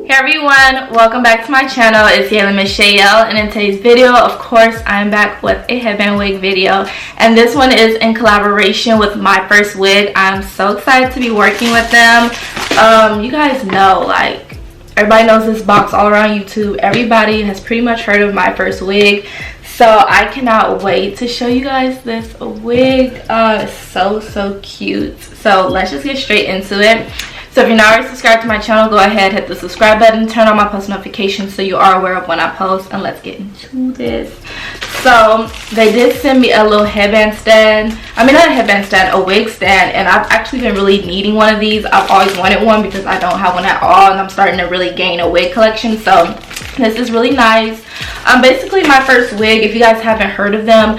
Hey everyone, welcome back to my channel. It's Yalon and in today's video, of course, I'm back with a headband wig video, and this one is in collaboration with MyFirstWig. I'm so excited to be working with them. You guys know, like, everybody knows this box all around YouTube. Everybody has pretty much heard of MyFirstWig, so I cannot wait to show you guys this wig. It's so cute. So let's just get straight into it. So if you're not already subscribed to my channel, go ahead, hit the subscribe button, turn on my post notifications so you are aware of when I post, and let's get into this. So they did send me a little headband stand. I mean, not a headband stand, a wig stand, and I've actually been really needing one of these. I've always wanted one because I don't have one at all, and I'm starting to really gain a wig collection. So this is really nice. Basically, MyFirstWig, if you guys haven't heard of them,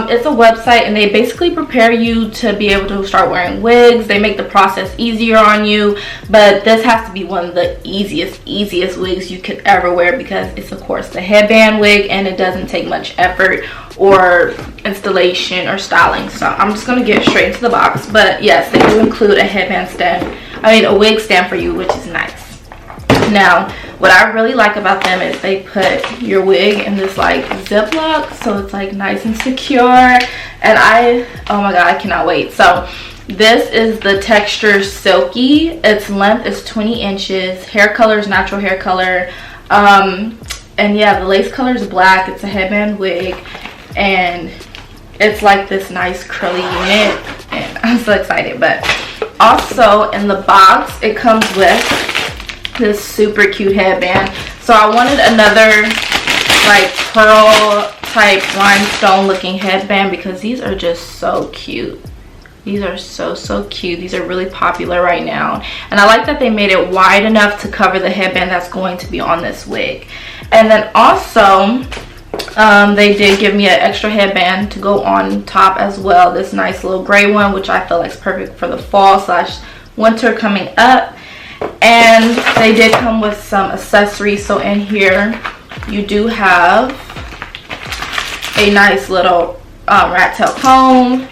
it's a website, and they basically prepare you to be able to start wearing wigs. They make the process easier on you, but this has to be one of the easiest wigs you could ever wear because it's, of course, the headband wig, and it doesn't take much effort or installation or styling. So I'm just gonna get straight into the box. But yes, they do include a headband stand, a wig stand for you, which is nice. Now, what I really like about them is they put your wig in this like Ziploc, so it's like nice and secure, and oh my god, I cannot wait. So this is the texture silky. Its length is 20 inches. Hair color is natural hair color. And yeah, the lace color is black. It's a headband wig, and it's like this nice curly unit, and I'm so excited. But also in the box, it comes with this super cute headband. So I wanted another like pearl type rhinestone looking headband because these are just so cute. These are so cute. These are really popular right now, and I like that they made it wide enough to cover the headband that's going to be on this wig. And then also they did give me an extra headband to go on top as well, this nice little gray one, which I feel like is perfect for the fall / winter coming up. And they did come with some accessories. So in here you do have a nice little rat tail comb,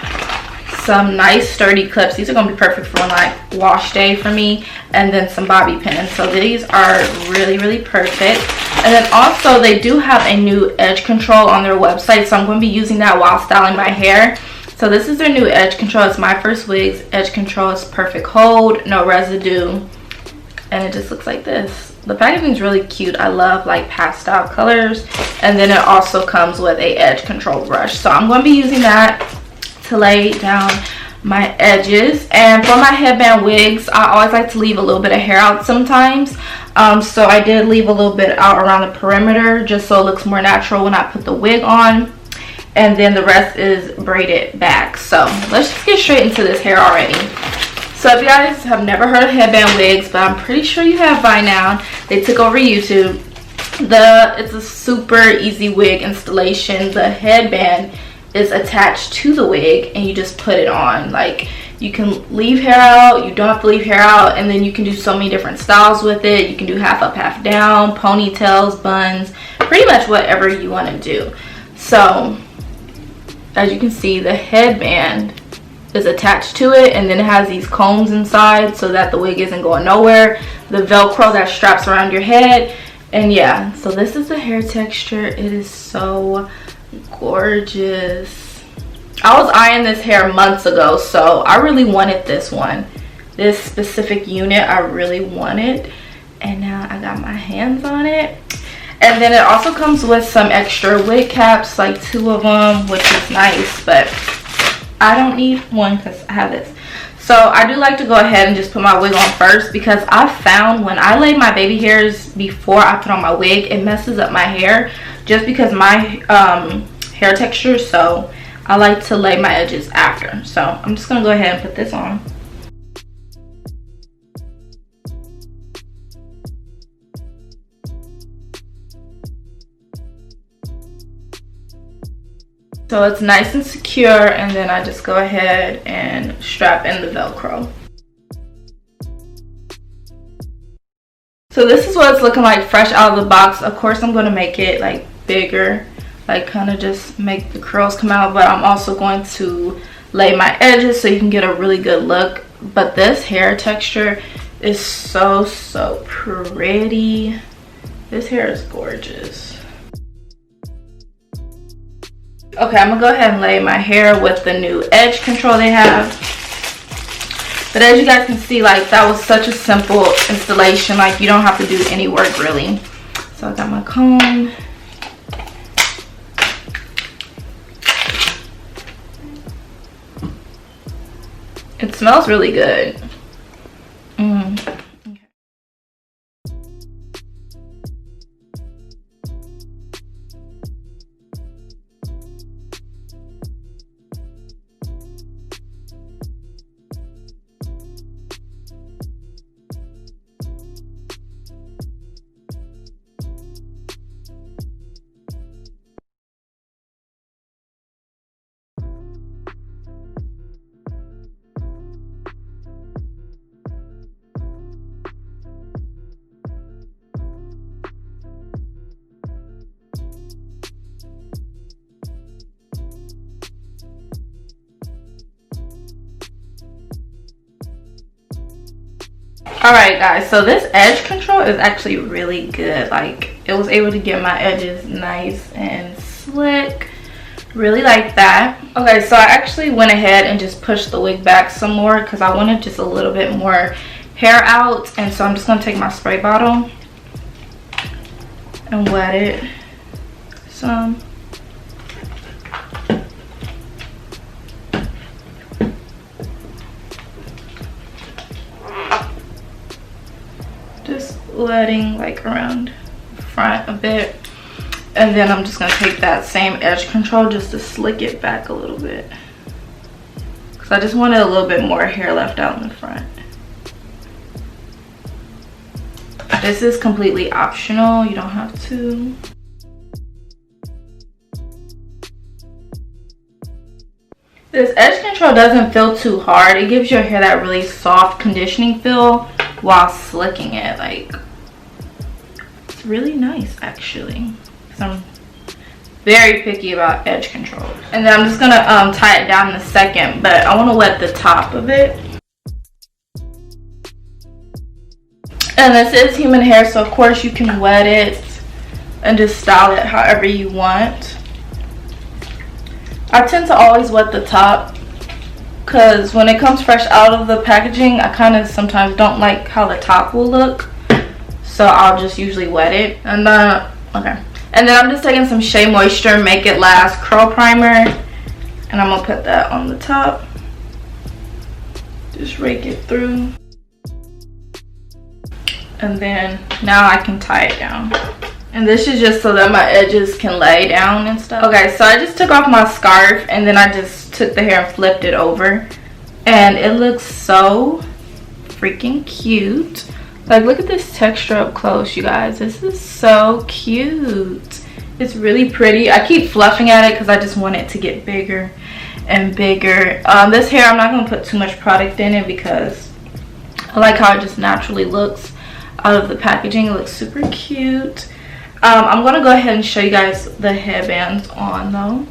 some nice sturdy clips. These are going to be perfect for like wash day for me, and then some bobby pins. So these are really perfect. And then also they do have a new edge control on their website, so I'm going to be using that while styling my hair. So this is their new edge control. It's MyFirstWig's edge control. It's perfect hold, no residue, and it just looks like this. The packaging is really cute. I love like pastel colors. And then it also comes with a edge control brush, so I'm going to be using that to lay down my edges. And for my headband wigs, I always like to leave a little bit of hair out sometimes. So I did leave a little bit out around the perimeter just so it looks more natural when I put the wig on, and then the rest is braided back. So let's just get straight into this hair already. So if you guys have never heard of headband wigs, but I'm pretty sure you have by now, they took over YouTube. It's a super easy wig installation. The headband is attached to the wig, and you just put it on. Like, you can leave hair out, you don't have to leave hair out, and then you can do so many different styles with it. You can do half up, half down, ponytails, buns, pretty much whatever you want to do. So as you can see, the headband is attached to it, and then it has these combs inside so that the wig isn't going nowhere. The velcro that straps around your head. And yeah, so this is the hair texture. It is so gorgeous. I was eyeing this hair months ago, so I really wanted this one, this specific unit. I really wanted, and now I got my hands on it. And then it also comes with some extra wig caps, like 2 of them, which is nice, but I don't need one because I have this. So I do like to go ahead and just put my wig on first, because I found when I lay my baby hairs before I put on my wig, it messes up my hair just because my hair texture. So I like to lay my edges after. So I'm just gonna go ahead and put this on. So it's nice and secure, and then I just go ahead and strap in the Velcro. So this is what it's looking like fresh out of the box. Of course, I'm going to make it like bigger, like kind of just make the curls come out, but I'm also going to lay my edges so you can get a really good look. But this hair texture is so pretty. This hair is gorgeous. Okay, I'm gonna go ahead and lay my hair with the new edge control they have. But as you guys can see, like, that was such a simple installation. Like, you don't have to do any work really. So I got my comb. It smells really good. Alright guys, so this edge control is actually really good. Like, it was able to get my edges nice and slick. Really like that. Okay, so I actually went ahead and just pushed the wig back some more because I wanted just a little bit more hair out. And so I'm just going to take my spray bottle and wet it some. Just letting like around the front a bit, and then I'm just gonna take that same edge control just to slick it back a little bit because I just wanted a little bit more hair left out in the front. This is completely optional, you don't have to. This edge control doesn't feel too hard. It gives your hair that really soft conditioning feel while slicking it. Like, it's really nice actually. So I'm very picky about edge control. And then I'm just gonna tie it down in a second, but I want to wet the top of it. And this is human hair, so of course you can wet it and just style it however you want. I tend to always wet the top because when it comes fresh out of the packaging, I kind of sometimes don't like how the top will look. So I'll just usually wet it. And then, okay. And then I'm just taking some Shea Moisture Make It Last Curl Primer. And I'm going to put that on the top. Just rake it through. And then now I can tie it down. And this is just so that my edges can lay down and stuff. Okay, so I just took off my scarf and then I just took the hair and flipped it over. And it looks so freaking cute. Like, look at this texture up close, you guys. This is so cute. It's really pretty. I keep fluffing at it because I just want it to get bigger and bigger. This hair, I'm not going to put too much product in it because I like how it just naturally looks out of the packaging. It looks super cute. I'm going to go ahead and show you guys the headbands on though.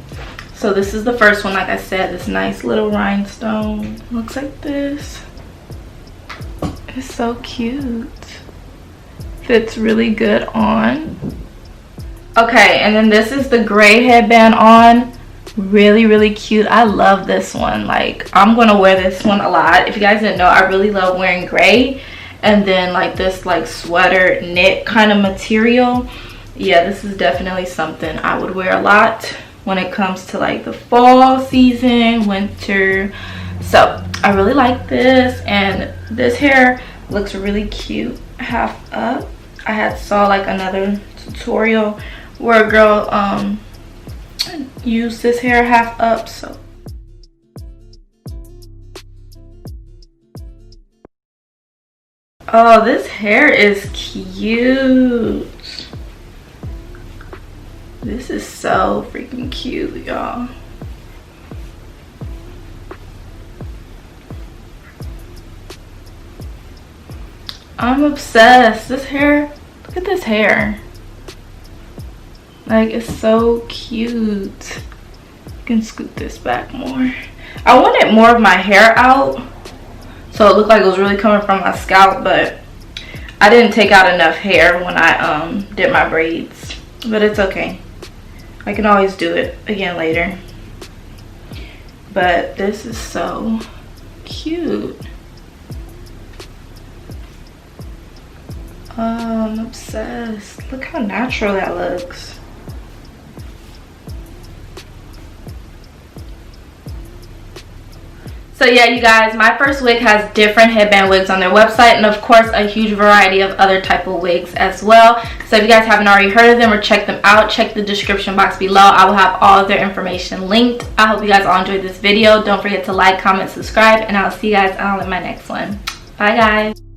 So this is the first one, like I said, this nice little rhinestone. Looks like this. It's so cute. Fits really good on. Okay, and then this is the gray headband on. Really cute. I love this one. Like, I'm going to wear this one a lot. If you guys didn't know, I really love wearing gray. And then like this like sweater knit kind of material. Yeah, this is definitely something I would wear a lot when it comes to like the fall season, winter. So I really like this, and this hair looks really cute half up. I saw like another tutorial where a girl used this hair half up. So oh, this hair is cute. This is so freaking cute, y'all. I'm obsessed. This hair, look at this hair. Like, it's so cute. You can scoot this back more. I wanted more of my hair out, so it looked like it was really coming from my scalp, but I didn't take out enough hair when I did my braids. But it's okay, I can always do it again later. But this is so cute. I'm obsessed. Look how natural that looks. So yeah, you guys, MyFirstWig has different headband wigs on their website, and of course a huge variety of other type of wigs as well. So if you guys haven't already heard of them or checked them out, check the description box below. I will have all of their information linked. I hope you guys all enjoyed this video. Don't forget to like, comment, subscribe, and I'll see you guys on my next one. Bye guys.